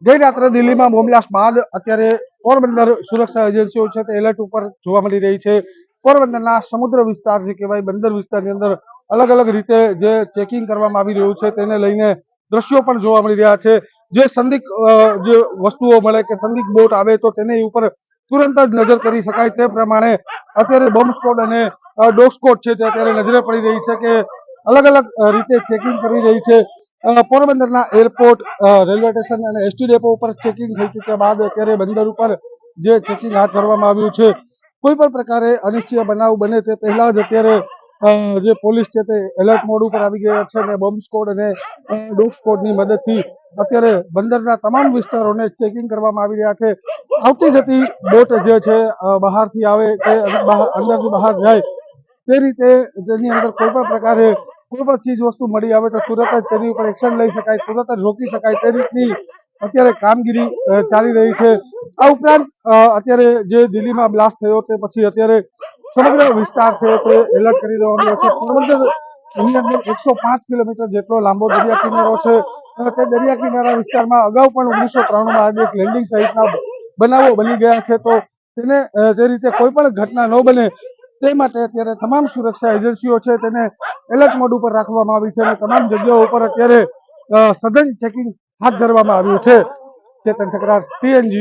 ગઈ રાત્રે દિલ્હીમાં બોમ્બ બ્લાસ્ટ બાદ અત્યારે પોરબંદર સુરક્ષા એજન્સીઓ છે તે એલર્ટ ઉપર જોવા મળી રહી છે। પોરબંદરના સમુદ્ર વિસ્તાર જે કહેવાય બંદર વિસ્તારની અંદર અલગ અલગ રીતે જે ચેકિંગ કરવામાં આવી રહ્યું છે તેને લઈને દ્રશ્યો પણ જોવા મળી રહ્યા છે। જે સંદિગ્ધ જે વસ્તુઓ મળે કે સંદિગ્ધ બોટ આવે તો તેની ઉપર તુરંત જ નજર કરી શકાય તે પ્રમાણે અત્યારે બોમ્બ સ્કોડ અને ડોગ સ્કોડ છે તે અત્યારે નજરે પડી રહી છે કે અલગ અલગ રીતે ચેકિંગ કરી રહી છે। પોરબંદરના એરપોર્ટ, રેલવે સ્ટેશન અને એસટી ડેપો ઉપર ચેકિંગ થઈ ચૂક્યા બાદ અત્યારે બંદર ઉપર જે ચેકિંગ હાથ ધરવામાં આવ્યું છે। કોઈ પણ પ્રકારે અનિશ્ચિત બનાવ બને તે પહેલા જ અત્યારે જે પોલીસ છે તે એલર્ટ મોડ ઉપર આવી ગયા છે અને બોમ્બ સ્કોડ અને ડોગ સ્કોડની મદદથી અત્યારે બંદરના તમામ વિસ્તારોને ચેકિંગ કરવામાં આવી રહ્યા છે। આવતી જતી બોટ જે છે બહારથી આવે કે અંદરથી બહાર જાય તે રીતે તેની અંદર કોઈ પણ પ્રકારે કોઈ પણ ચીજ વસ્તુ મળી આવે તો તુરંત જ તેની ઉપર એક્શન લઈ શકાય, તુરંત જ રોકી શકાય તે રીતની અત્યારે કામગીરી ચાલી રહી છે। આ ઉપરાંત અત્યારે જે દિલ્હીમાં બ્લાસ્ટ થયો તે પછી અત્યારે સમગ્ર વિસ્તાર છે તે એલર્ટ કરી દેવામાં આવ્યો છે। પોરબંદરની અંદર 105 કિલોમીટર જેટલો લાંબો દરિયા કિનારો છે। તે દરિયા કિનારા વિસ્તારમાં અગાઉ પણ 1993માં આવેલી એક લેન્ડિંગ સહિતના બનાવો બની ગયા છે તો તેને તે રીતે કોઈ પણ ઘટના ન બને તે માટે અત્યારે તમામ સુરક્ષા એજન્સીઓ છે તેને એલર્ટ મોડ ઉપર રાખવામાં આવી છે અને તમામ જગ્યાઓ ઉપર અત્યારે સઘન ચેકિંગ હાથ ધરવામાં આવ્યું છે। ચેતન ઠકરાર, TNG,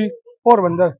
પોરબંદર।